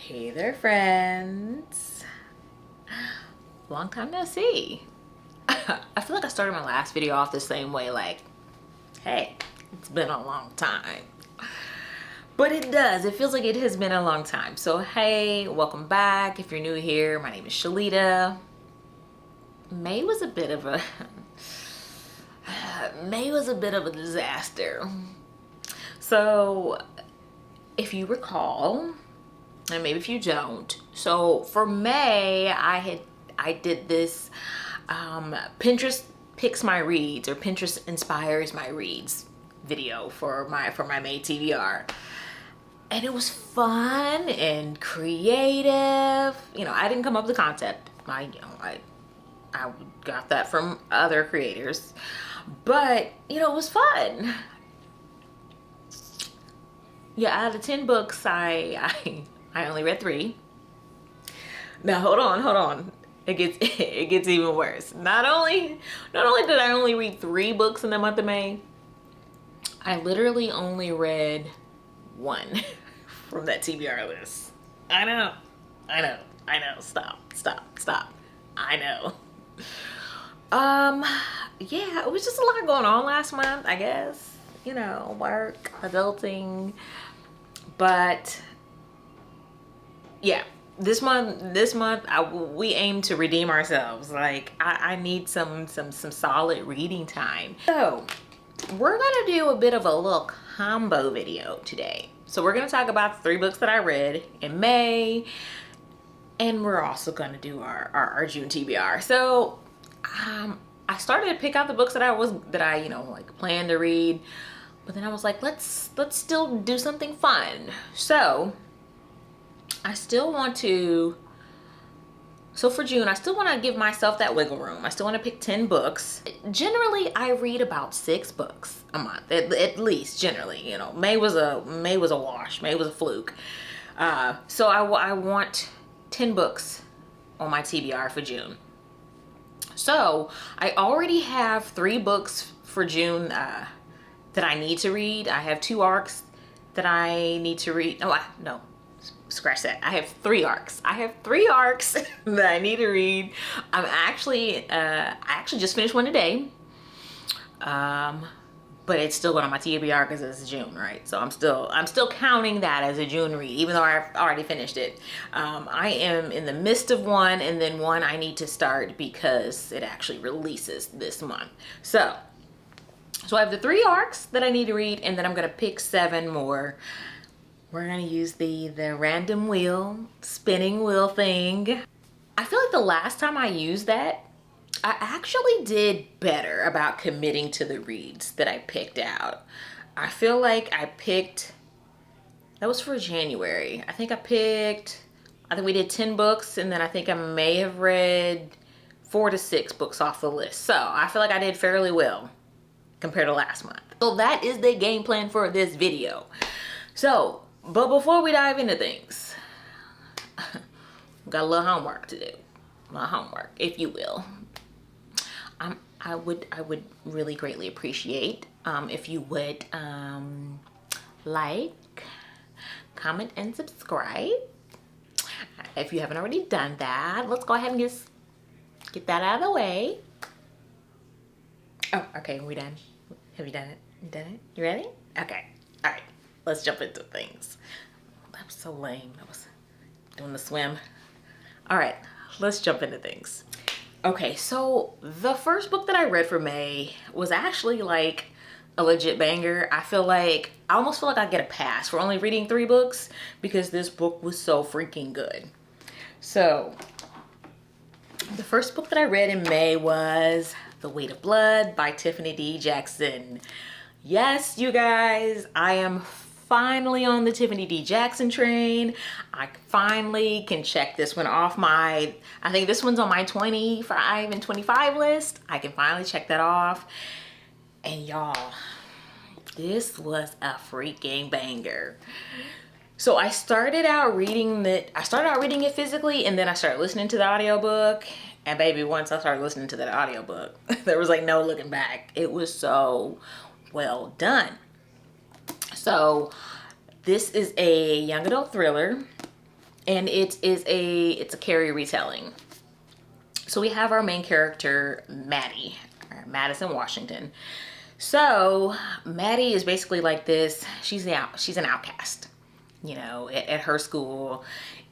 Hey there, friends. Long time no see. I feel like I started my last video off the same way, like, hey, it's been a long time. But it does. It feels like it has been a long time. So, hey, welcome back. If you're new here, my name is Shalita. May was a bit of a disaster. So, if you recall, and maybe if you don't, so for May, I did this Pinterest picks my reads, or Pinterest inspires my reads video for my May TBR. And it was fun and creative. You know, I didn't come up with the concept. I got that from other creators. But, you know, it was fun. Yeah, out of 10 books, I only read 3. Now hold on. It gets even worse. Not only did I only read 3 books in the month of May, I literally only read 1 from that TBR list. I know. Stop. I know. Yeah, it was just a lot going on last month, I guess. You know, work, adulting. But yeah, this month we aim to redeem ourselves. Like I need some solid reading time. So we're gonna do a bit of a little combo video today. So we're gonna talk about the 3 books that I read in May, and we're also gonna do our June TBR. So I started to pick out the books that I you know, like planned to read, but then I was like, let's still do something fun. So I still want to, so for June, I still want to give myself that wiggle room. I still want to pick 10 books. Generally, I read about 6 books a month, at least. Generally, you know, May was a wash. May was a fluke. So I want 10 books on my TBR for June. So I already have 3 books for June that I need to read. I have 2 arcs that I need to read. No, scratch that. I have 3 arcs. That I need to read. I actually just finished one today. But it's still going on my TBR because it's June, right? So I'm still counting that as a June read, even though I've already finished it. I am in the midst of one, and then one I need to start because it actually releases this month. So I have the 3 arcs that I need to read, and then I'm gonna pick 7 more. We're gonna use the random wheel, spinning wheel thing. I feel like the last time I used that, I actually did better about committing to the reads that I picked out. I feel like that was for January. I think we did 10 books, and then I think I may have read 4 to 6 books off the list. So I feel like I did fairly well compared to last month. So that is the game plan for this video. So, but before we dive into things, we've got a little homework to do. My homework, if you will. I would really greatly appreciate if you would like, comment, and subscribe. If you haven't already done that, let's go ahead and just get that out of the way. Oh, okay, we done. Have you done it? You done it? You ready? Okay. All right. Let's jump into things. That was so lame. I was doing the swim. All right. Let's jump into things. Okay, so the first book that I read for May was actually like a legit banger. I almost feel like I get a pass for only reading 3 books because this book was so freaking good. So the first book that I read in May was The Weight of Blood by Tiffany D. Jackson. Yes, you guys, I am finally on the Tiffany D. Jackson train. I finally can check this one off I think this one's on my 25 and 25 list. I can finally check that off. And y'all, this was a freaking banger. So I started out reading it physically, and then I started listening to the audiobook. And baby, once I started listening to that audiobook, there was like no looking back. It was so well done. So this is a young adult thriller. and it's a Carrie retelling. So we have our main character, Maddie, or Madison Washington. So Maddie is basically like this. She's an outcast, you know, at her school.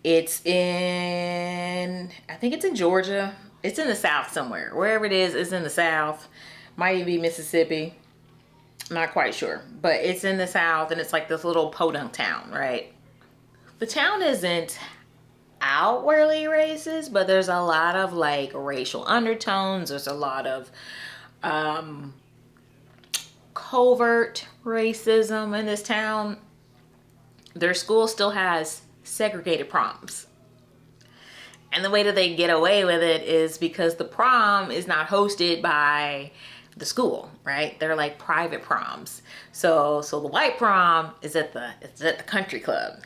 It's in, I think it's in Georgia. It's in the South somewhere. Wherever it is, it's in the South. Might even be Mississippi. I'm not quite sure. But it's in the South, and it's like this little podunk town, right? The town isn't outwardly racist, but there's a lot of like racial undertones. There's a lot of covert racism in this town. Their school still has segregated proms. And the way that they get away with it is because the prom is not hosted by the school, right? They're like private proms. So the white prom is at the country club.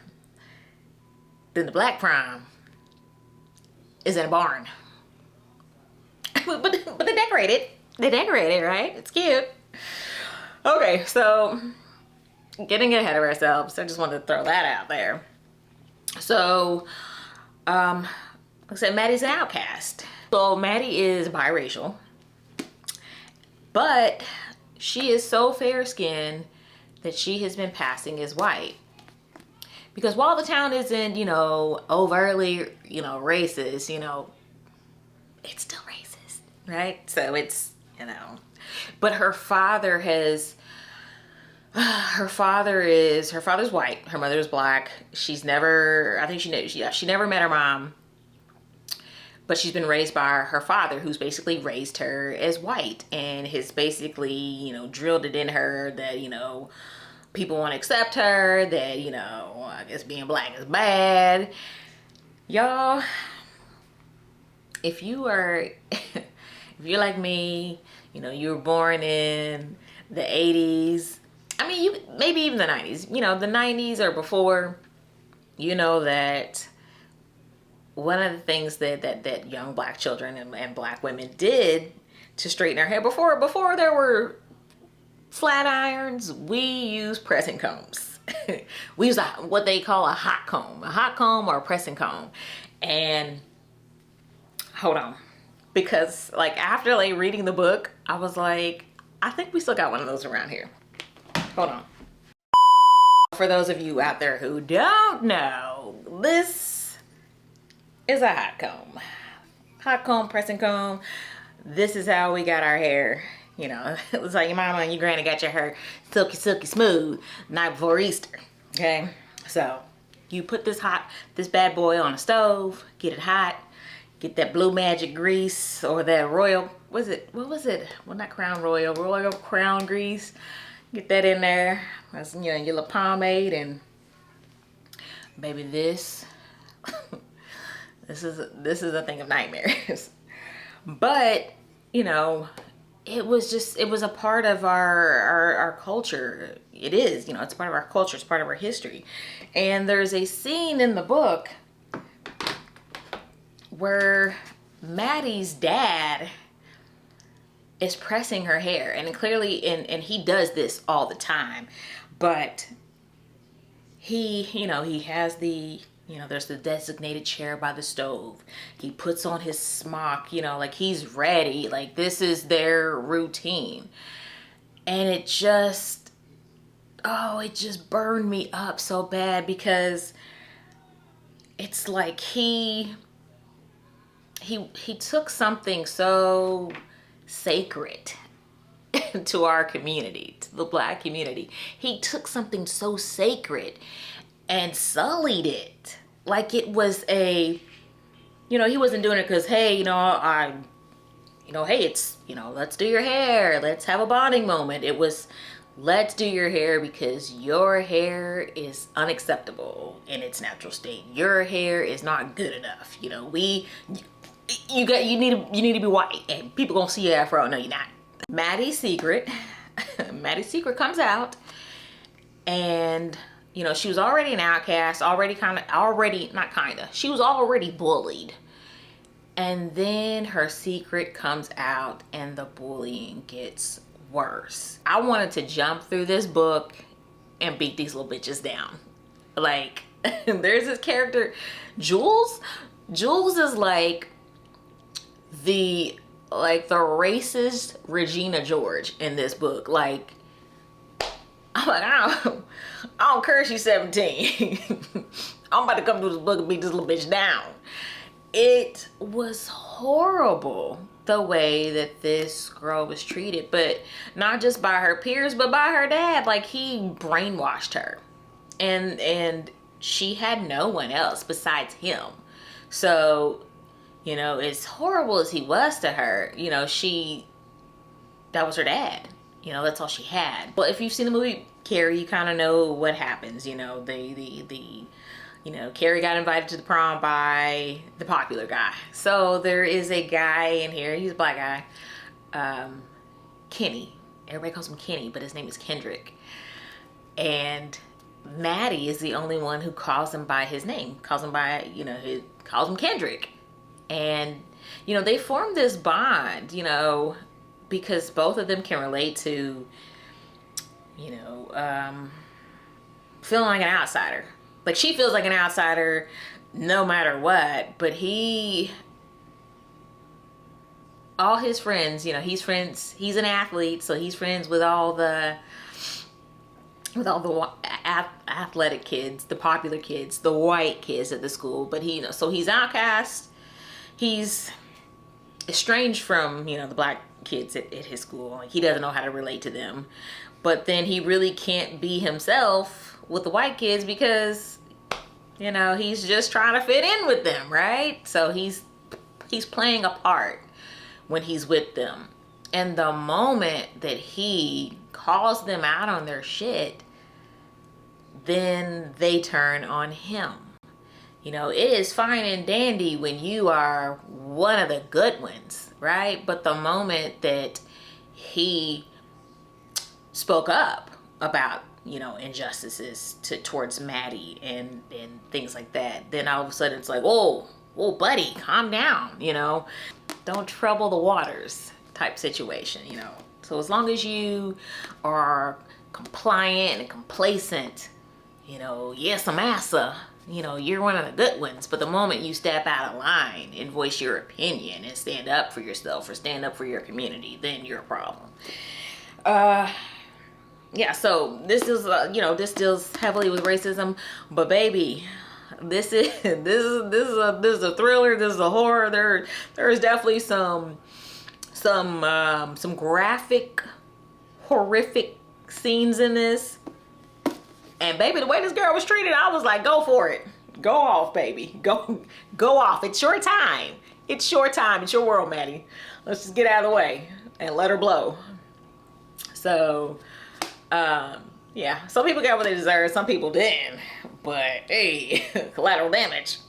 Then the black prom is in a barn. but they decorate it. They decorate it, right? It's cute. Okay, so getting ahead of ourselves. I just wanted to throw that out there. So, like I said, Maddie's an outcast. So Maddie is biracial, but she is so fair-skinned that she has been passing as white. Because while the town isn't, you know, overtly, you know, racist, you know, it's still racist, right? So it's, you know, but her father's white, her mother's black. She's never, I think she never met her mom, but she's been raised by her father, who's basically raised her as white and has basically, you know, drilled it in her that, you know, people won't accept her, that, you know, I guess being black is bad. Y'all, if you're like me, you know, you were born in the 80s, I mean, maybe even the 90s, you know, the 90s or before, you know that one of the things that young black children and black women did to straighten their hair before there were flat irons, we use pressing combs. We use what they call a hot comb or a pressing comb. And hold on, because like after like reading the book, I was like, I think we still got one of those around here. Hold on. For those of you out there who don't know, this is a hot comb. Hot comb, pressing comb. This is how we got our hair. You know, it was like your mama and your granny got your hair silky, silky smooth night before Easter. Okay, so you put this bad boy on a stove, get it hot, get that Blue Magic grease or that Royal, what was it? Well, not Crown Royal Crown grease. Get that in there. That's, you know, your little pomade, and baby, this is a thing of nightmares. But, you know, it was a part of our culture. It is, you know, it's part of our culture, it's part of our history. And there's a scene in the book where Maddie's dad is pressing her hair, and clearly, and he does this all the time, but he has the, you know, there's the designated chair by the stove. He puts on his smock, you know, like he's ready, like this is their routine. And it just burned me up so bad, because it's like he took something so sacred to our community, to the black community. He took something so sacred and sullied it. Like it was a, you know, he wasn't doing it because, hey, you know, hey, it's, you know, let's do your hair, let's have a bonding moment. It was, let's do your hair because your hair is unacceptable in its natural state. Your hair is not good enough. You know, you need to be white, and people gonna see your afro. No, you're not. Maddie's secret comes out, and you know, she was already an outcast, she was already bullied. And then her secret comes out and the bullying gets worse. I wanted to jump through this book and beat these little bitches down. Like, there's this character, Jules. Jules is like the racist Regina George in this book. Like, I'm like, I don't care if she's 17. I'm about to come through this book and beat this little bitch down. It was horrible the way that this girl was treated, but not just by her peers, but by her dad. Like, he brainwashed her, and she had no one else besides him. So, you know, as horrible as he was to her, you know, that was her dad. You know, that's all she had. Well, if you've seen the movie Carrie, you kind of know what happens. You know, you know, Carrie got invited to the prom by the popular guy. So there is a guy in here, he's a black guy, Kenny. Everybody calls him Kenny, but his name is Kendrick. And Maddie is the only one who calls him by his name, calls him Kendrick. And, you know, they formed this bond, you know, because both of them can relate to, you know, feeling like an outsider. Like, she feels like an outsider no matter what, but all his friends, you know, he's an athlete, so he's friends with all the athletic kids, the popular kids, the white kids at the school, but so he's outcast. He's estranged from, you know, the black kids at his school. Like, he doesn't know how to relate to them. But then he really can't be himself with the white kids because, you know, he's just trying to fit in with them, right? So he's playing a part when he's with them. And the moment that he calls them out on their shit, then they turn on him. You know, it is fine and dandy when you are one of the good ones, right? But the moment that he spoke up about, you know, injustices towards Maddie and things like that, then all of a sudden it's like, whoa, buddy, calm down, you know, don't trouble the waters type situation, you know. So as long as you are compliant and complacent, you know, yes, massa, you know, you're one of the good ones. But the moment you step out of line and voice your opinion and stand up for yourself or stand up for your community, then you're a problem. Yeah, so this is, you know, this deals heavily with racism, but baby, this is a thriller. This is a horror. There is definitely some graphic, horrific scenes in this. And baby, the way this girl was treated, I was like, go for it. Go off, baby. Go off. It's your time. It's your time. It's your world, Maddie. Let's just get out of the way and let her blow. So, yeah, some people got what they deserve. Some people didn't. But hey, collateral damage.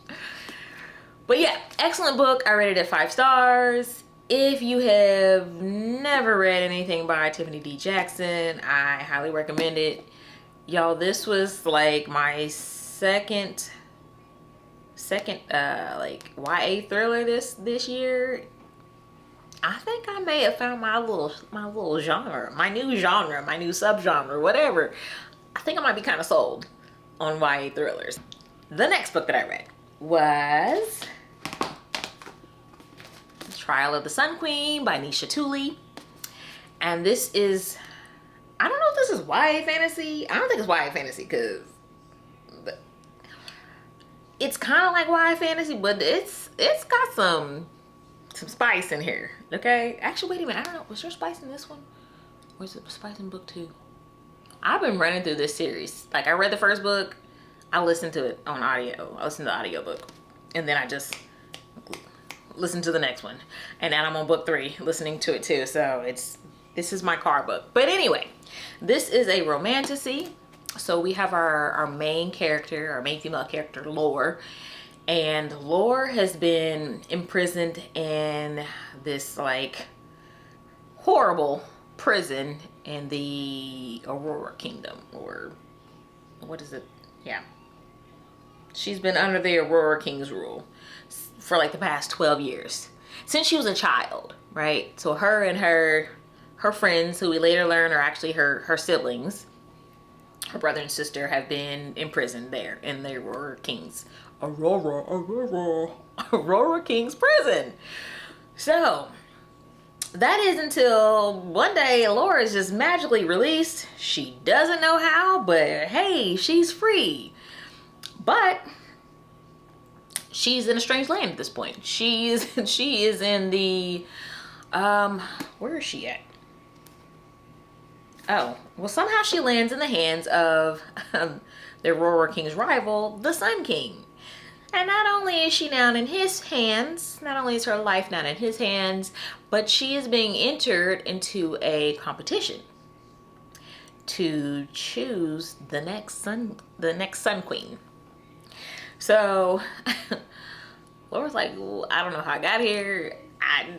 But yeah, excellent book. I rated it 5 stars. If you have never read anything by Tiffany D. Jackson, I highly recommend it. Y'all, this was like my second like YA thriller this year. I think I may have found my little genre, my new subgenre, whatever. I think I might be kind of sold on YA thrillers. The next book that I read was Trial of the Sun Queen by Nisha Tooley. And this is, I don't know if this is YA fantasy. I don't think it's YA fantasy because it's kind of like YA fantasy, but it's got some spice in here, okay? Actually, wait a minute. I don't know. Was there spice in this one? Or is it spice in book 2? I've been running through this series. Like, I read the first book. I listened to it on audio. I listened to the audiobook. And then I just listened to the next one. And now I'm on book 3, listening to it too. So this is my car book. But anyway, this is a romantasy. So we have our main character, our main female character, Lore. And Lore has been imprisoned in this like horrible prison in the Aurora Kingdom, or what is it? Yeah. She's been under the Aurora King's rule for like the past 12 years. Since she was a child, right? So her and her friends, who we later learn are actually her siblings, her brother and sister have been imprisoned there in the Aurora Kings. Aurora Kings prison. So that is until one day Laura is just magically released. She doesn't know how, but hey, she's free. But she's in a strange land at this point. She is in the where is she at? Oh, well, somehow she lands in the hands of the Aurora King's rival, the Sun King. And not only is she now in his hands, not only is her life not in his hands, but she is being entered into a competition to choose the next Sun Queen. So Laura's like, well, I don't know how I got here.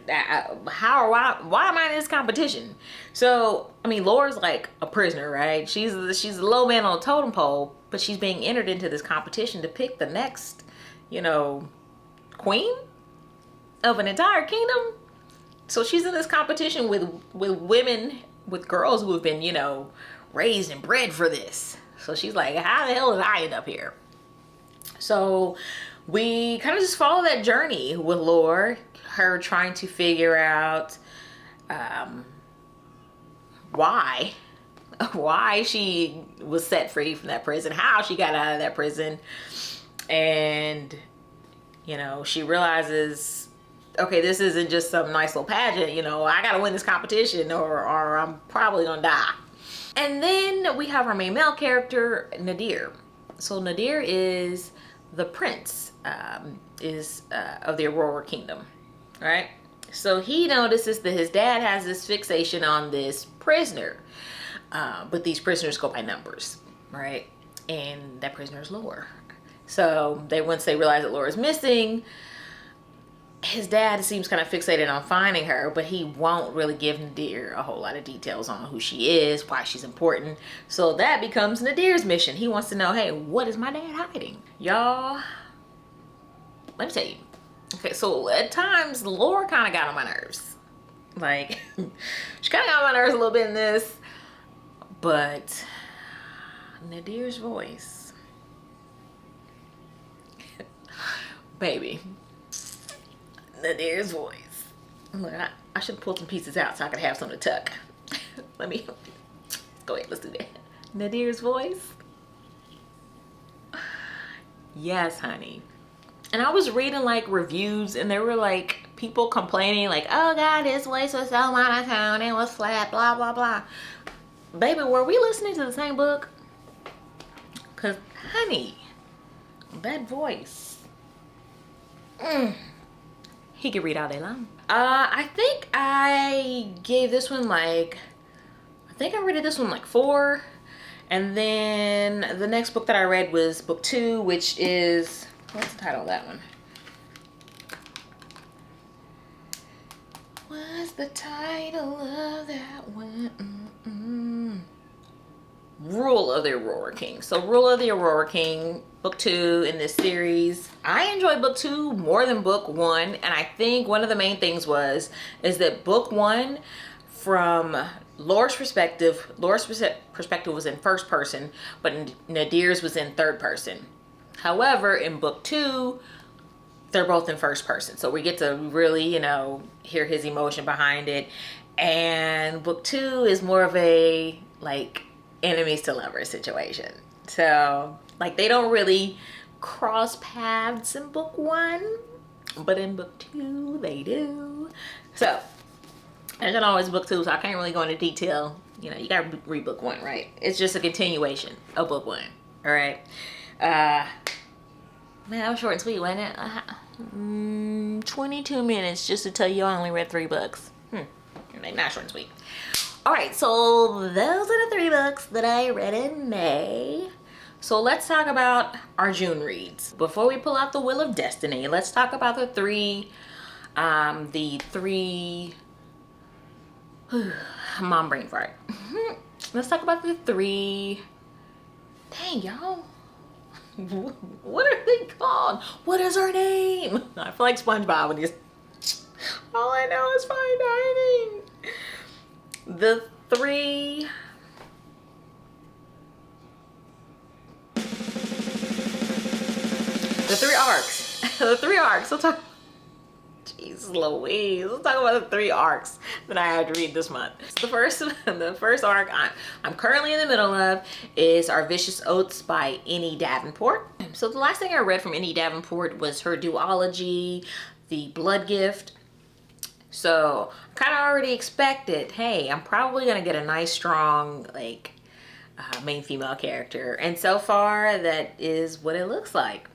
Why am I in this competition? So, I mean, Laura's like a prisoner, right? She's a low man on a totem pole, but she's being entered into this competition to pick the next, queen of an entire kingdom. So she's in this competition with women, with girls who have been, raised and bred for this. So she's like, how the hell did I end up here? So we kind of just follow that journey with Laura, her trying to figure out why she was set free from that prison, how she got out of that prison. And, she realizes, okay, this isn't just some nice little pageant, I gotta win this competition or I'm probably gonna die. And then we have our main male character, Nadir. So Nadir is the prince of the Aurora Kingdom, right? So he notices that his dad has this fixation on this prisoner, but these prisoners go by numbers, right? And that prisoner is Laura. So once they realize that Laura's missing, his dad seems kind of fixated on finding her, but he won't really give Nadir a whole lot of details on who she is, why she's important. So that becomes Nadir's mission. He wants to know, hey, what is my dad hiding? Y'all, let me tell you. Okay, so at times, Laura kind of got on my nerves. Like, she kind of got on my nerves a little bit in this. But Nadir's voice. Baby. Nadir's voice. Look, I should pull some pieces out so I could have some to tuck. Let me go ahead, let's do that. Nadir's voice. Yes, honey. And I was reading like reviews and there were like people complaining like, oh God, his voice was so monotone, it was flat, blah, blah, blah. Baby, were we listening to the same book? Cause honey, that voice. He could read all day long. I think I gave this one I rated this one like 4. And then the next book that I read was book 2, which is, what's the title of that one? What's the title of that one? Rule of the Aurora King. So Rule of the Aurora King, book 2 in this series. I enjoyed book 2 more than book 1. And I think one of the main things is that book 1, from Laura's perspective was in first person, but Nadir's was in third person. However, in book 2, they're both in first person. So we get to really, hear his emotion behind it. And book 2 is more of a, like, enemies to lovers situation. So, like, they don't really cross paths in book 1, but in book 2, they do. So, I can always book 2, so I can't really go into detail. You gotta read book 1, right? It's just a continuation of book 1, all right? Man, that was short and sweet, wasn't it? 22 minutes just to tell you I only read 3 books. Not short and sweet. All right, so those are the 3 books that I read in May. So let's talk about our June reads. Before we pull out the Wheel of Destiny, let's talk about the 3, mom brain fart. Let's talk about the 3, dang y'all. What are they called? What is her name? I feel like SpongeBob when he's, all I know is fine dining. The 3 The three arcs. The three arcs. We'll talk. Jeez Louise. Let's talk about the three arcs that I had to read this month. So the first arc I'm currently in the middle of is Our Vicious Oaths by Annie Davenport. So the last thing I read from Annie Davenport was her duology, The Blood Gift. So I kind of already expected, hey, I'm probably gonna get a nice strong like main female character, and so far that is what it looks like.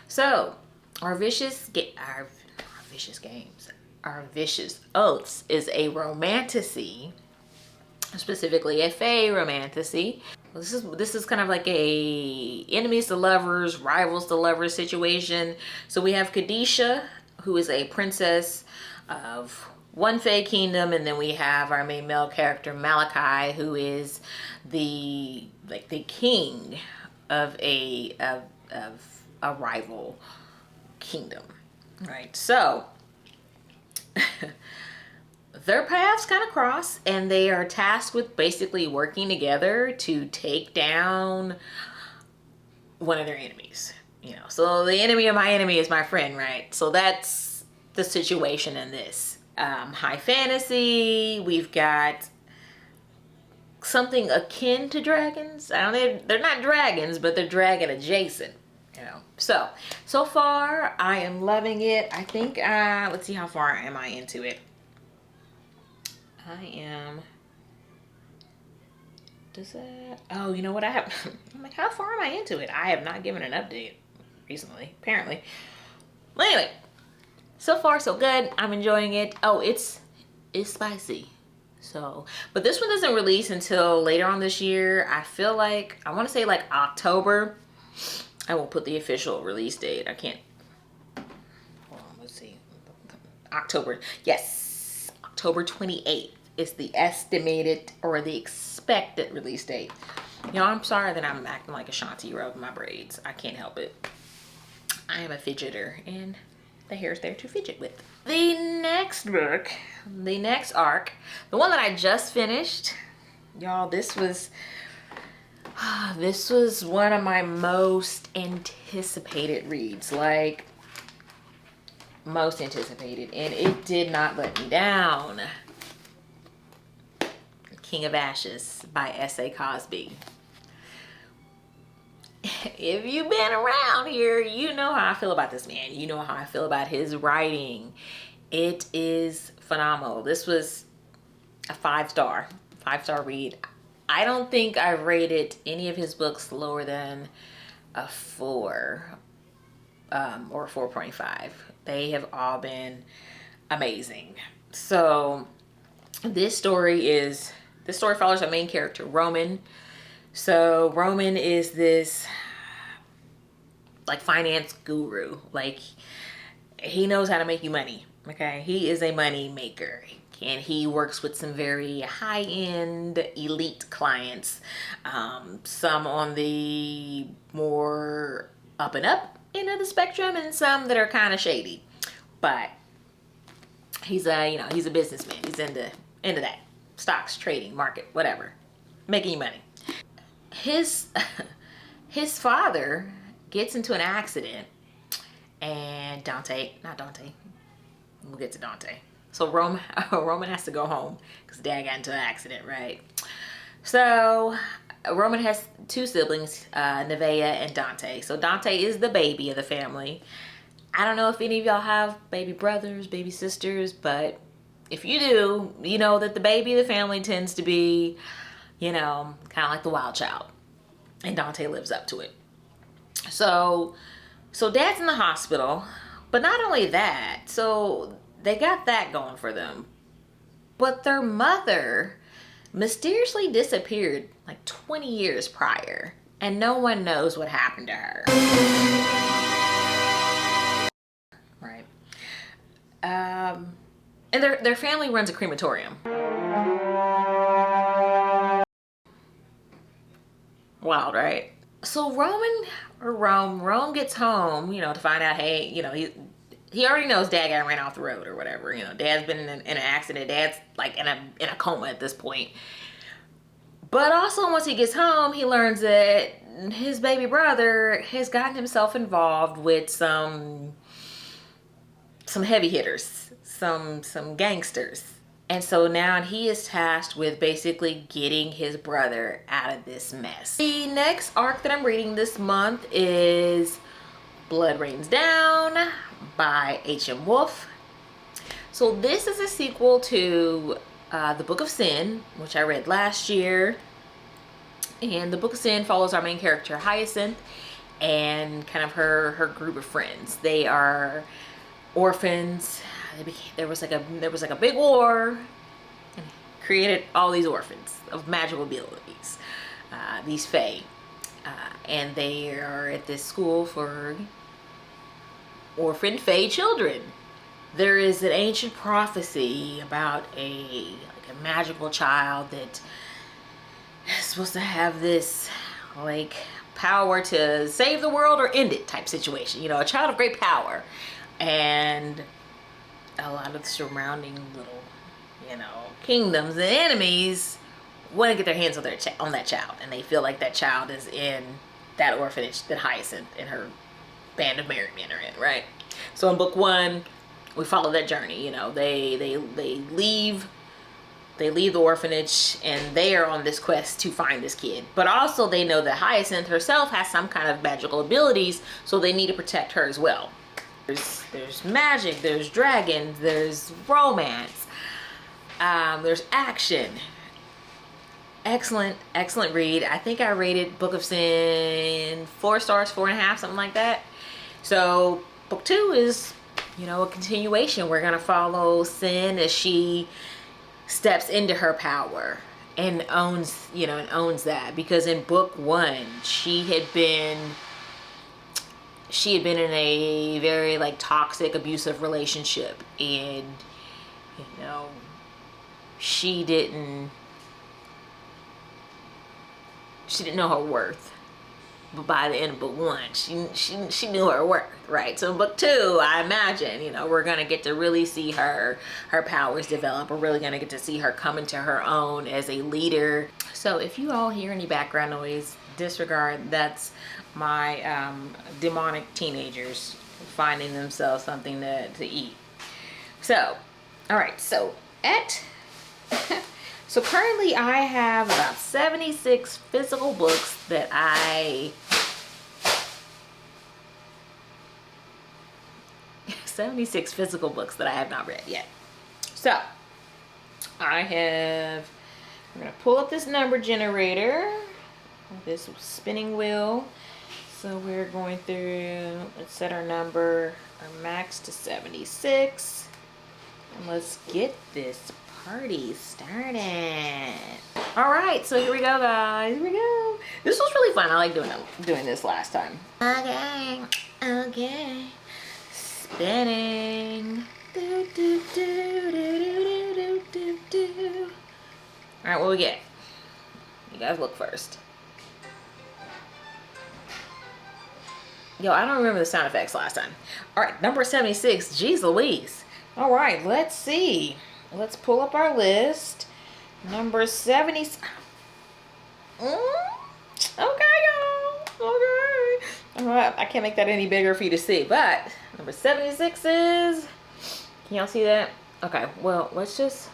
So Our Vicious Oaths is a romantasy, specifically a fae romantasy. This is kind of like a enemies to lovers, rivals to lovers situation. So we have Kadisha, who is a princess of one fae kingdom, and then we have our main male character Malachi, who is the king of a rival kingdom, right? So their paths kind of cross, and they are tasked with basically working together to take down one of their enemies. So the enemy of my enemy is my friend, right? So that's the situation in this. High fantasy. We've got something akin to dragons. They're not dragons, but they're dragon adjacent. So far I am loving it. I think let's see, how far am I into it? Oh, you know what, I'm like, how far am I into it? I have not given an update recently, apparently. Well, anyway, so far so good. I'm enjoying it. Oh, it's spicy. So, but this one doesn't release until later on this year. I feel like, I want to say like October. I will put the official release date. I can't, hold on, let's see. October, yes, October 28th is the estimated or the expected release date. I'm sorry that I'm acting like Ashanti rubbing my braids. I can't help it. I am a fidgeter, and the hair's there to fidget with. The next book, the next arc, the one that I just finished, y'all, this was one of my most anticipated reads, like most anticipated, and it did not let me down. King of Ashes by S.A. Cosby. If you've been around here, you know how I feel about this man. You know how I feel about his writing. It is phenomenal. This was a 5-star read. I don't think I've rated any of his books lower than a 4 or 4.5. They have all been amazing. So this story follows our main character, Roman. So Roman is this like finance guru. Like, he knows how to make you money. Okay, he is a money maker, and he works with some very high-end elite clients, some on the more up and up end of the spectrum, and some that are kind of shady. But he's a he's a businessman. He's into that stocks, trading, market, whatever, making you money. His father gets into an accident, and we'll get to Dante. So Roman has to go home because dad got into an accident, right? So Roman has 2 siblings, Nevaeh and Dante. So Dante is the baby of the family. I don't know if any of y'all have baby brothers, baby sisters, but if you do, you know that the baby of the family tends to be, kind of like the wild child. And Dante lives up to it. So dad's in the hospital, but not only that, so they got that going for them. But their mother mysteriously disappeared like 20 years prior, and no one knows what happened to her. Right. And their family runs a crematorium. Wild, right? So Rome gets home, to find out, hey, he already knows dad got ran off the road or whatever. Dad's been in an accident. Dad's like in a coma at this point. But also once he gets home, he learns that his baby brother has gotten himself involved with some heavy hitters, some gangsters. And so now he is tasked with basically getting his brother out of this mess. The next arc that I'm reading this month is Blood Rains Down by H.M. Wolf. So this is a sequel to The Book of Sin, which I read last year. And The Book of Sin follows our main character, Hyacinth, and kind of her group of friends. They are orphans. There was like a big war and created all these orphans of magical abilities, these fae, and they are at this school for orphan fae children. There is an ancient prophecy about a magical child that is supposed to have this like power to save the world or end it type situation, you know, a child of great power. And a lot of the surrounding little, you know, kingdoms and enemies want to get their hands on that child, and they feel like that child is in that orphanage that Hyacinth and her band of merry men are in, right? So in book 1, we follow that journey. You know, they leave the orphanage, and they are on this quest to find this kid. But also they know that Hyacinth herself has some kind of magical abilities, so they need to protect her as well. There's magic, there's dragons, there's romance, there's action. Excellent read. I think I rated Book of Sin 4 stars, 4.5, something like that. So book 2 is, you know, a continuation. We're gonna follow Sin as she steps into her power and owns that, because in book 1 she had been in a very like toxic, abusive relationship, and you know, she didn't know her worth. But by the end of book 1, she knew her worth, right? So in book 2, I imagine, you know, we're gonna get to really see her powers develop. We're really gonna get to see her come into her own as a leader. So if you all hear any background noise, disregard. That's my demonic teenagers finding themselves something to eat. So, all right. So so currently I have about 76 physical books that I 76 physical books that I have not read yet. So I'm gonna pull up this number generator, this spinning wheel. So we're going through, let's set our max to 76, and let's get this party started. All right, so here we go, guys. Here we go. This was really fun. I like doing this last time. Okay. Spinning. Do, do, do, do, do, do, do. All right, what we get? You guys look first. Yo, I don't remember the sound effects last time. All right, number 76. Jeez Louise. All right, let's see. Let's pull up our list. Number 70. Okay, y'all. Okay. All right, I can't make that any bigger for you to see, but number 76 is. Can y'all see that? Okay, well, let's just.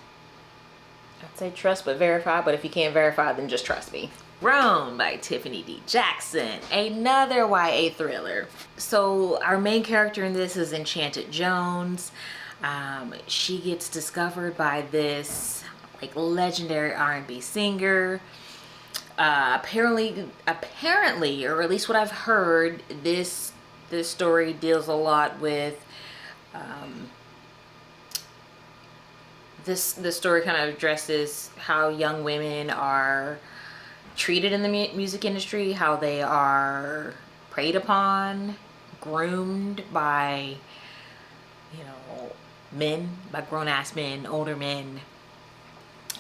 I'd say trust but verify, but if you can't verify, then just trust me. Grown by Tiffany D. Jackson, another YA thriller. So our main character in this is Enchanted Jones. She gets discovered by this like legendary R&B singer. Apparently, or at least what I've heard, this story deals a lot with. This story kind of addresses how young women are treated in the music industry, how they are preyed upon, groomed by, you know, men, by grown-ass men, older men,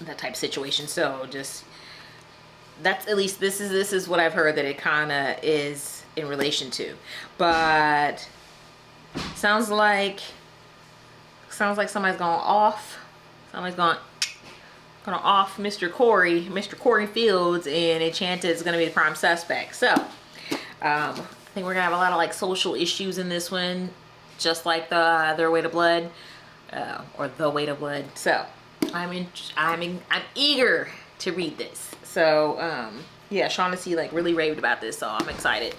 that type of situation. So just, that's, at least this is what I've heard that it kind of is in relation to. But sounds like somebody's going off. Somebody's going gonna off Mr. Corey Fields, and Enchanted is gonna be the prime suspect. So I think we're gonna have a lot of like social issues in this one, just like Their Way to Blood, or The Way to Blood. So I'm eager to read this. So yeah, Shaughnessy like really raved about this, so I'm excited.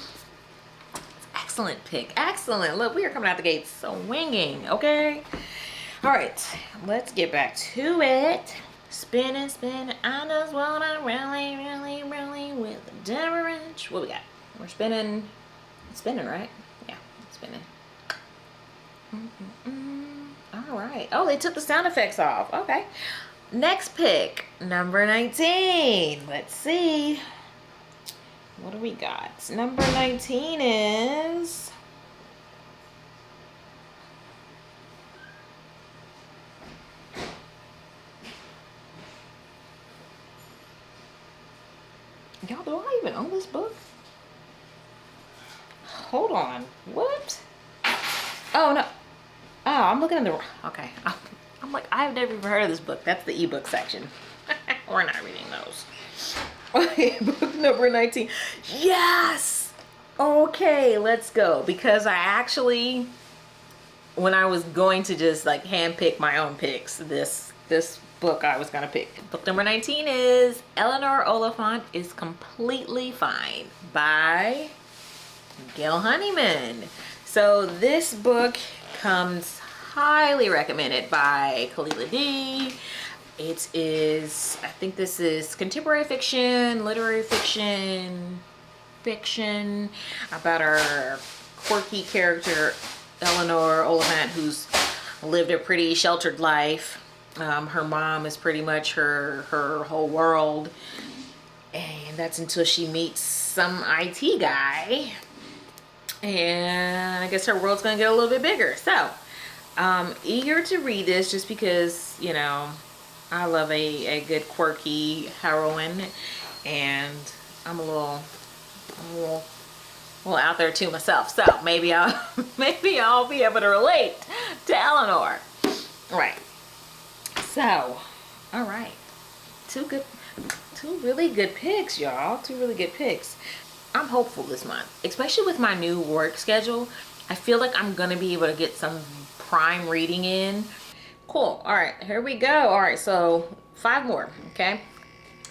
Excellent pick, excellent. Look, we are coming out the gates swinging. Okay, all right, let's get back to it. Spinning, spinning, I just wanna really with Deborah Rich. What we got? We're spinning, right? Yeah, spinning. All right. Oh, they took the sound effects off. Okay. Next pick, number 19. Let's see. What do we got? Number 19 is... Y'all, do I even own this book? Hold on. What? Oh, no. Oh, I'm looking at the... Okay. I'm like, I've never even heard of this book. That's the ebook section. We're not reading those. Okay, book number 19. Yes! Okay, let's go. Because I actually, when I was going to just like handpick my own picks, this book I was gonna pick. Book number 19 is Eleanor Oliphant is Completely Fine by Gail Honeyman. So this book comes highly recommended by Kalila D. It is, I think this is contemporary fiction, literary fiction about our quirky character Eleanor Oliphant, who's lived a pretty sheltered life. Her mom is pretty much her whole world, and that's until she meets some IT guy, and I guess her world's gonna get a little bit bigger. So eager to read this, just because, you know, I love a good quirky heroine, and I'm a little out there too myself. So maybe I'll be able to relate to Eleanor. Right. So, all right, two really good picks, y'all. Two really good picks. I'm hopeful this month, especially with my new work schedule. I feel like I'm gonna be able to get some prime reading in. Cool. All right, here we go. All right, so 5 more. Okay.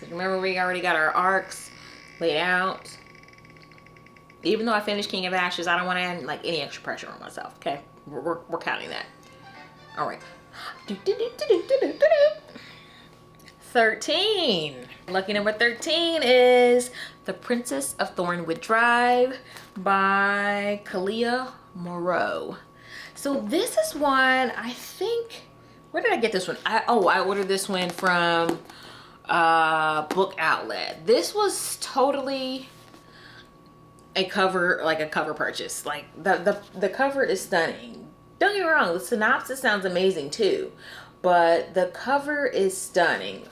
Remember, we already got our arcs laid out. Even though I finished King of Ashes, I don't want to add like any extra pressure on myself. Okay, we're counting that. All right. 13. Lucky number 13 is The Princess of Thornwood Drive by Kalia Moreau. So this is one, I think, where did I get this one? I ordered this one from Book Outlet. This was totally a cover purchase. Like the cover is stunning. Don't get me wrong, the synopsis sounds amazing too, but the cover is stunning.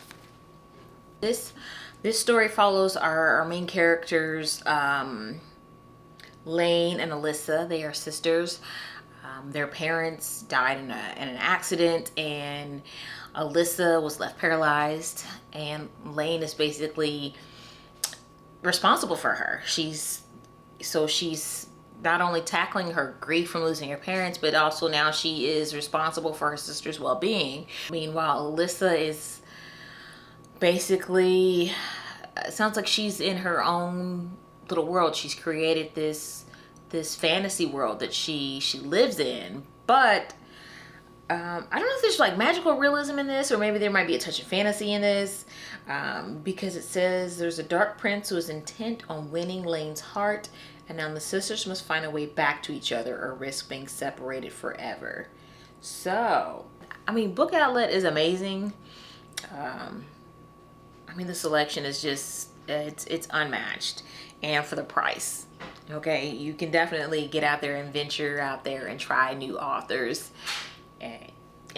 This story follows our main characters, Lane and Alyssa. They are sisters. Their parents died in an accident, and Alyssa was left paralyzed, and Lane is basically responsible for her. She's not only tackling her grief from losing her parents, but also now she is responsible for her sister's well-being. Meanwhile, Alyssa is basically, it sounds like she's in her own little world. She's created this fantasy world that she lives in. But I don't know if there's like magical realism in this, or maybe there might be a touch of fantasy in this, because it says there's a dark prince who is intent on winning Lane's heart, and now the sisters must find a way back to each other or risk being separated forever. So, I mean, Book Outlet is amazing. I mean, the selection is just, it's unmatched. And for the price, okay, you can definitely get out there and venture out there and try new authors and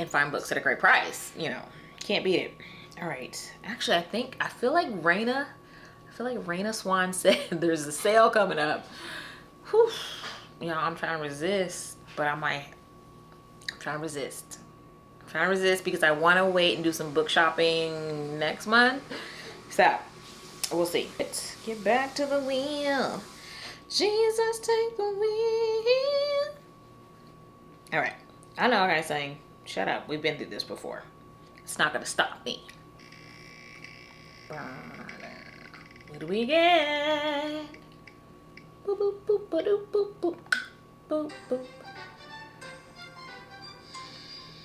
find books at a great price. You know, can't beat it. All right, actually, I feel like Raina Swan said there's a sale coming up. Whew. You know, I'm trying to resist, but I'm trying to resist. trying to resist because I want to wait and do some book shopping next month. So we'll see. Let's get back to the wheel. Jesus, take the wheel. All right. I know I gotta sing. Shut up. We've been through this before. It's not gonna stop me. What do we get? Boop, boop, boop, boop, boop, boop, boop, boop.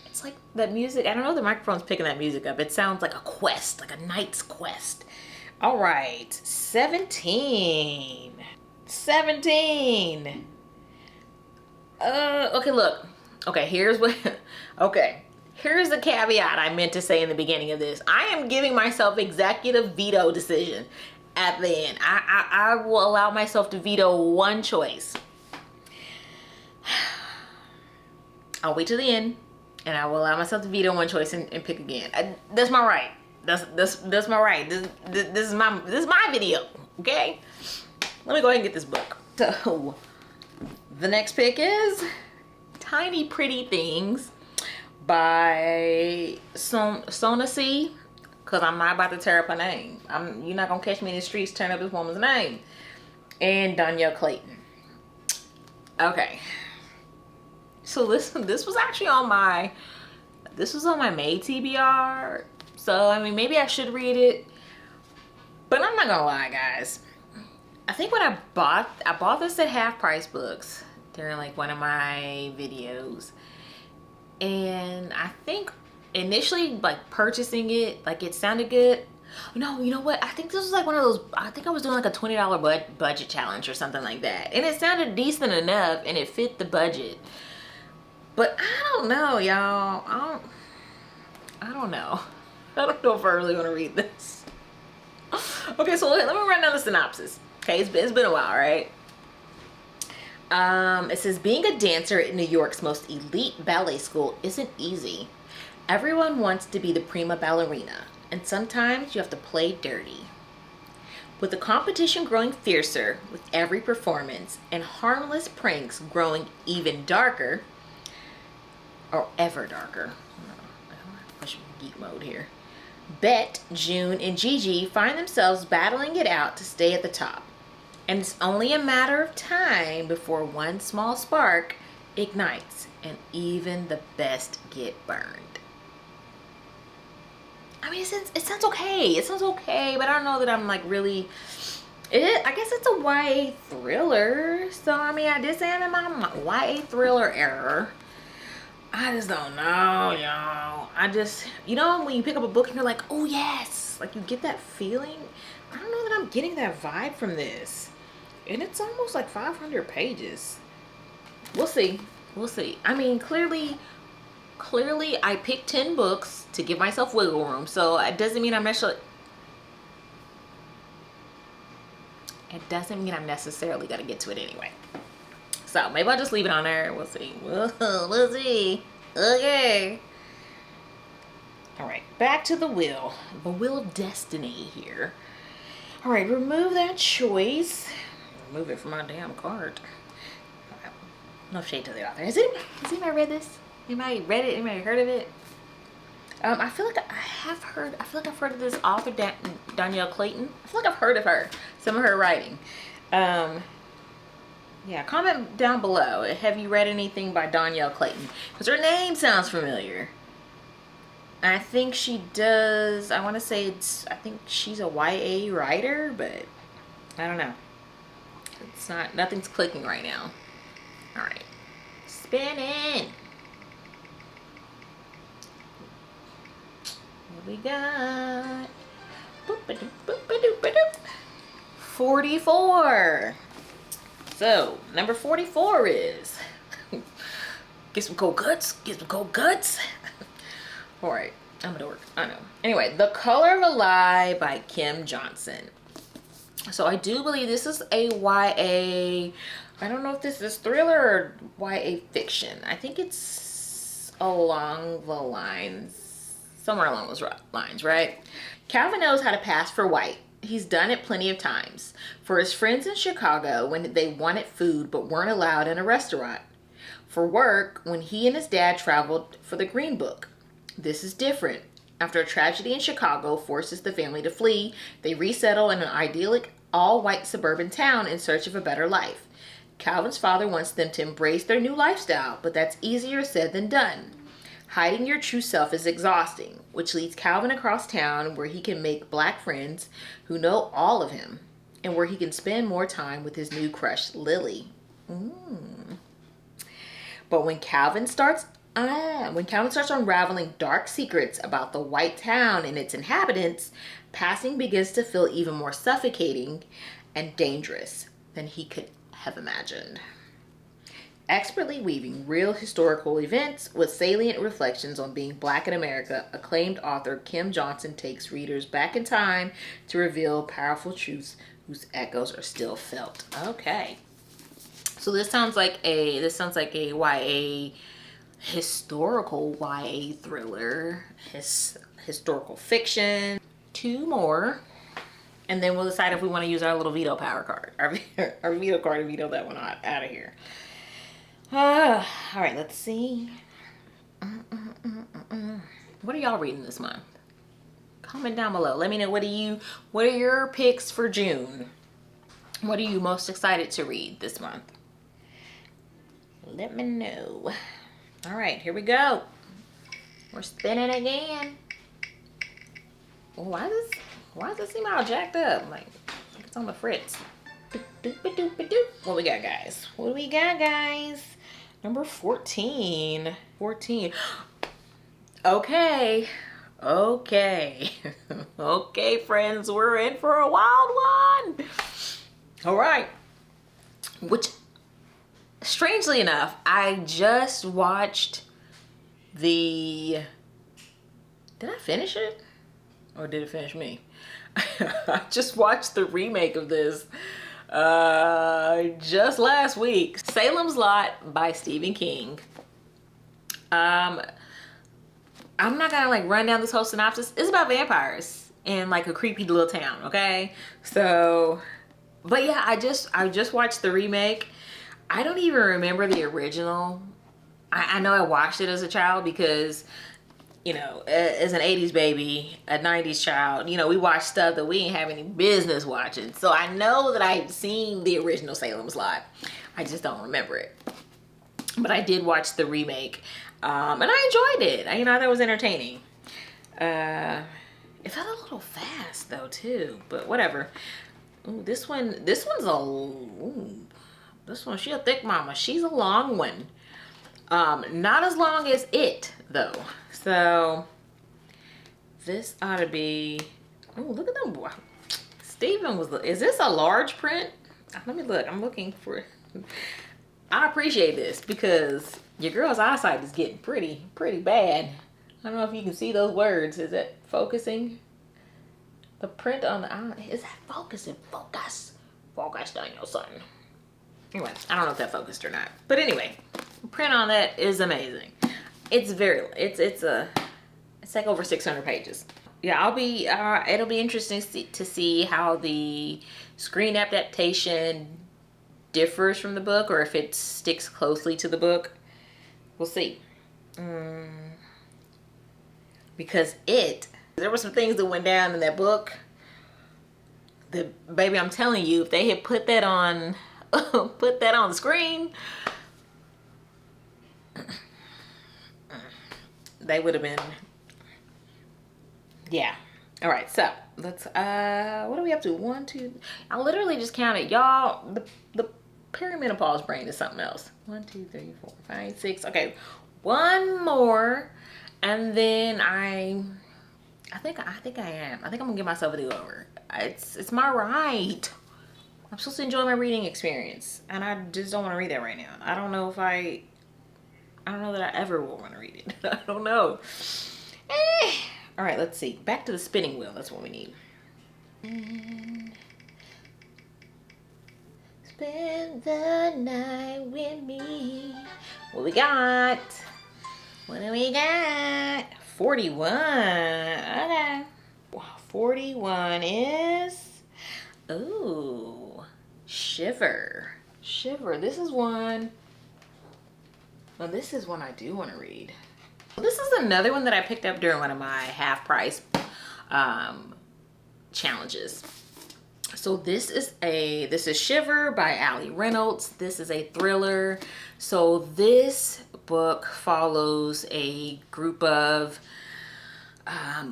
It's like that music. I don't know if the microphone's picking that music up. It sounds like a quest, like a knight's quest. All right. 17. 17. Okay, look. Okay, here's what. Okay. Here's the caveat I meant to say in the beginning of this. I am giving myself executive veto decision at the end. I will allow myself to veto one choice. I'll wait till the end, and I will allow myself to veto one choice and pick again. That's my right. That's my right. This is my video. Okay. Let me go ahead and get this book. So the next pick is Tiny Pretty Things by Sona C, because I'm not about to tear up her name. You're not gonna catch me in the streets tearing up this woman's name. And Danielle Clayton. Okay. So this was actually on my May TBR. So I mean, maybe I should read it, but I'm not gonna lie, guys. I think when I bought this at Half Price Books during like one of my videos. And I think initially, like, purchasing it, like, it sounded good. No, you know what? I think this was like one of those, I think I was doing like a $20 budget challenge or something like that. And it sounded decent enough and it fit the budget. But I don't know, y'all. I don't know. I don't know if I really want to read this. Okay, so let me run down the synopsis. Okay, it's been a while, right? It says, being a dancer at New York's most elite ballet school isn't easy. Everyone wants to be the prima ballerina, and sometimes you have to play dirty. With the competition growing fiercer with every performance and harmless pranks growing even darker, or ever darker. I should be geek mode here. Bet, June, and Gigi find themselves battling it out to stay at the top. And it's only a matter of time before one small spark ignites and even the best get burned. I mean, it sounds okay. It sounds okay, but I don't know that I'm like really... I guess it's a YA thriller. So, I mean, I did say I'm in my YA thriller era. I just don't know, y'all. You know, when you pick up a book and you're like, oh yes. Like, you get that feeling. I don't know that I'm getting that vibe from this. And it's almost like 500 pages. We'll see. We'll see. I mean, clearly I picked 10 books to give myself wiggle room. So it doesn't mean I'm necessarily... It doesn't mean I'm necessarily going to get to it anyway. So maybe I'll just leave it on there. We'll see. We'll see. Okay. All right. Back to the wheel. The wheel of destiny here. All right. Remove that choice. Remove it from my damn cart. No shade to the author. Has anybody read this? Anybody read it? Anybody heard of it? I feel like I've heard of this author, Danielle Clayton. I feel like I've heard of her. Some of her writing. Yeah, comment down below. Have you read anything by Danielle Clayton? Because her name sounds familiar. I think she does. I want to say I think she's a YA writer, but I don't know. Nothing's clicking right now. All right. Spinning. What we got? 44. So, number 44 is... Get some cold guts. Get some cold guts. Alright, I'm a dork. I know. Anyway, The Color of a Lie by Kim Johnson. So, I do believe this is a YA... I don't know if this is thriller or YA fiction. I think it's along the lines... Somewhere along those lines, right? Calvin knows how to pass for white. He's done it plenty of times. For his friends in Chicago when they wanted food but weren't allowed in a restaurant. For work when he and his dad traveled for the Green Book. This is different. After a tragedy in Chicago forces the family to flee, they resettle in an idyllic, all-white suburban town in search of a better life. Calvin's father wants them to embrace their new lifestyle, but that's easier said than done. Hiding your true self is exhausting, which leads Calvin across town where he can make black friends who know all of him, and where he can spend more time with his new crush, Lily. But when Calvin starts unraveling dark secrets about the white town and its inhabitants, passing begins to feel even more suffocating and dangerous than he could have imagined. Expertly weaving real historical events with salient reflections on being black in America, acclaimed author Kim Johnson takes readers back in time to reveal powerful truths whose echoes are still felt. Okay. So this sounds like a YA, historical YA thriller, historical fiction. 2 more, and then we'll decide if we want to use our little veto power card, our veto card, to veto that one out of here. All right, let's see. What are y'all reading this month? Comment down below. Let me know what are your picks for June? What are you most excited to read this month? Let me know. All right, here we go. We're spinning again. Why does it seem all jacked up? Like it's on the fritz. What we got, guys? What do we got, guys? Number 14. 14. Okay. Okay, friends, we're in for a wild one. All right. Which, strangely enough, I just watched the... Did I finish it? Or did it finish me? I just watched the remake of this just last week. Salem's Lot by Stephen King. I'm not gonna like run down this whole synopsis. It's about vampires in like a creepy little town, okay? So, but yeah, I just watched the remake. I don't even remember the original. I know I watched it as a child because, you know, as an 80s baby, a 90s child, you know, we watch stuff that we ain't have any business watching. So I know that I've seen the original Salem's Lot. I just don't remember it. But I did watch the remake, and I enjoyed it. I thought it was entertaining. It felt a little fast though too, but whatever. Ooh, this one's she a thick mama. She's a long one. Not as long as it though. So this ought to be, oh, look at them. Stephen is this a large print? Let me look. I'm looking for, I appreciate this because your girl's eyesight is getting pretty bad. I don't know if you can see those words. Is it focusing? The print on the eye, is that focusing? Focus on your son. Anyway, I don't know if that focused or not. But anyway, print on that is amazing. It's like over 600 pages. Yeah, it'll be interesting to see how the screen adaptation differs from the book, or if it sticks closely to the book. We'll see. Because there were some things that went down in that book that, baby, I'm telling you, if they had put that on the screen, they would have been, yeah. All right, so let's, what are we up to? 1, 2, I literally just counted, y'all. The perimenopause brain is something else. 1, 2, 3, 4, 5, 6. Okay, one more, and then I think I am. I think I'm gonna give myself a do-over. It's my right. I'm supposed to enjoy my reading experience, and I just don't want to read that right now. I don't know that I ever will want to read it. I don't know. All right, let's see. Back to the spinning wheel. That's what we need. Spend the night with me. What we got? What do we got? 41. Okay. 41 is, ooh, Shiver. Shiver. This is one. Well, this is one I do want to read. This is another one that I picked up during one of my half price challenges. So this is Shiver by Ali Reynolds. This is a thriller. So this book follows a group of I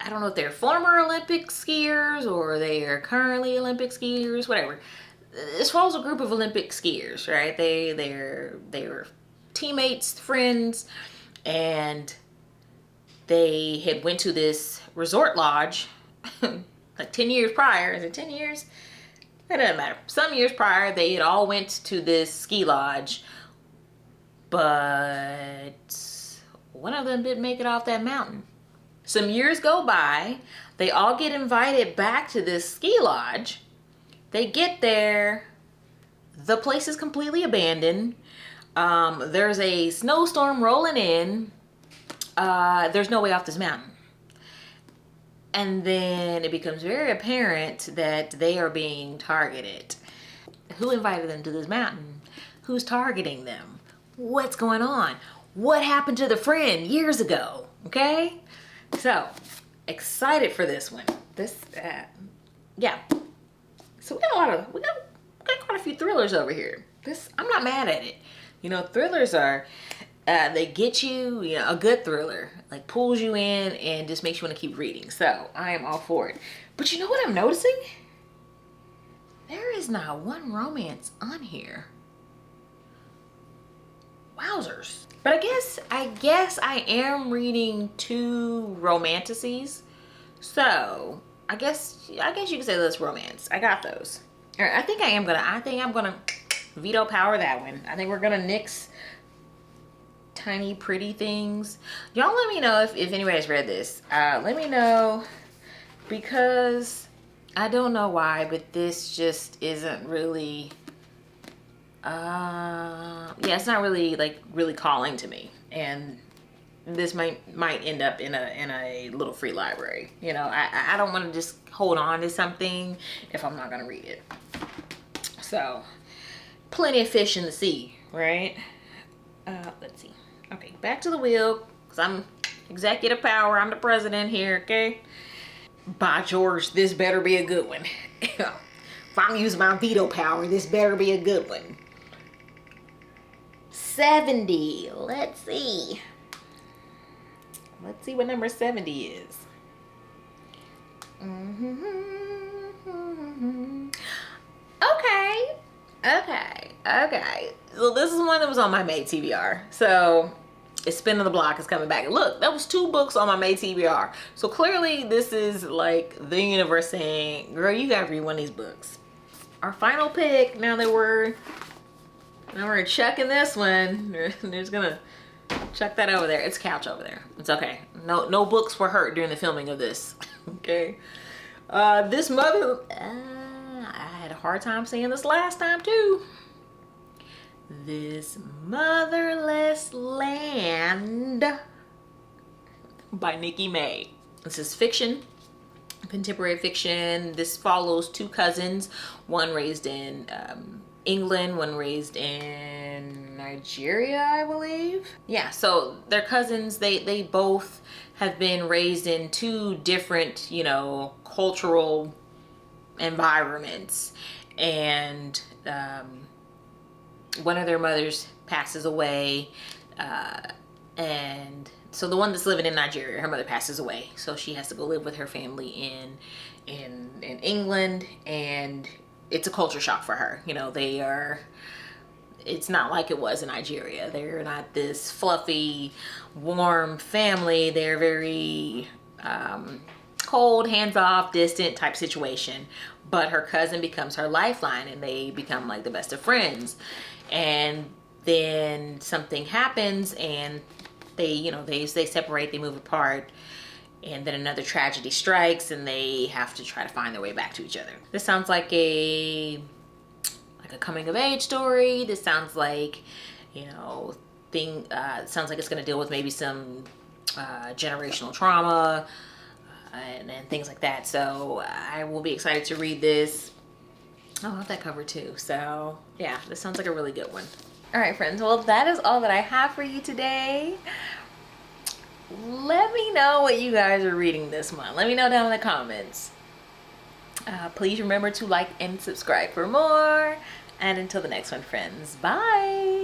don't know if they're former Olympic skiers or they are currently Olympic skiers, whatever. This follows a group of Olympic skiers, right? They were teammates, friends, and they had went to this resort lodge like 10 years prior. Is it 10 years? It doesn't matter. Some years prior, they had all went to this ski lodge, but one of them didn't make it off that mountain. Some years go by, they all get invited back to this ski lodge. They get there, the place is completely abandoned. There's a snowstorm rolling in. There's no way off this mountain. And then it becomes very apparent that they are being targeted. Who invited them to this mountain? Who's targeting them? What's going on? What happened to the friend years ago? Okay? So, excited for this one. Yeah. So we got quite a few thrillers over here. I'm not mad at it. You know, thrillers are, they get you, a good thriller, like pulls you in and just makes you want to keep reading. So I am all for it. But you know what I'm noticing? There is not one romance on here. Wowzers. But I guess I am reading 2 romanticises. So I guess you could say that's romance. I got those. All right, I think I'm gonna veto power that one. I think we're gonna nix Tiny Pretty Things. Y'all let me know if anybody's read this. Let me know, because I don't know why, but this just isn't really it's not really calling to me, and this might end up in a little free library. I don't want to just hold on to something if I'm not gonna read it. So plenty of fish in the sea, right? Let's see. Okay, back to the wheel, because I'm executive power. I'm the president here, okay? By George, this better be a good one. If I'm using my veto power, this better be a good one. 70. Let's see. Let's see what number 70 is. Okay. So this is one that was on my May TBR. So it's Spinning the Block is coming back. Look, that was 2 books on my May TBR. So clearly this is like the universe saying, girl, you gotta read one of these books. Our final pick, now that we're chucking this one, there's gonna chuck that over there. It's a couch over there. It's okay. No books were hurt during the filming of this. Okay. This mother, I had a hard time saying this last time too. This Motherless Land by Nikki May. This is fiction, contemporary fiction. This follows 2 cousins, one raised in England, one raised in Nigeria, I believe. Yeah, so they're cousins. They both have been raised in 2 different, cultural environments, and one of their mothers passes away, and so the one that's living in Nigeria, her mother passes away, so she has to go live with her family in England, and it's a culture shock for her. It's not like it was in Nigeria. They're not this fluffy, warm family. They're very cold, hands-off, distant type situation. But her cousin becomes her lifeline, and they become like the best of friends. And then something happens, and they separate, they move apart, and then another tragedy strikes, and they have to try to find their way back to each other. This sounds like a coming of age story. This sounds like, sounds like it's going to deal with maybe some generational trauma and things like that. So I will be excited to read this. I love that cover too. So yeah, this sounds like a really good one. All right, friends. Well, that is all that I have for you today. let me know what you guys are reading this month. Let me know down in the comments. Please remember to like and subscribe for more. And until the next one, friends, bye.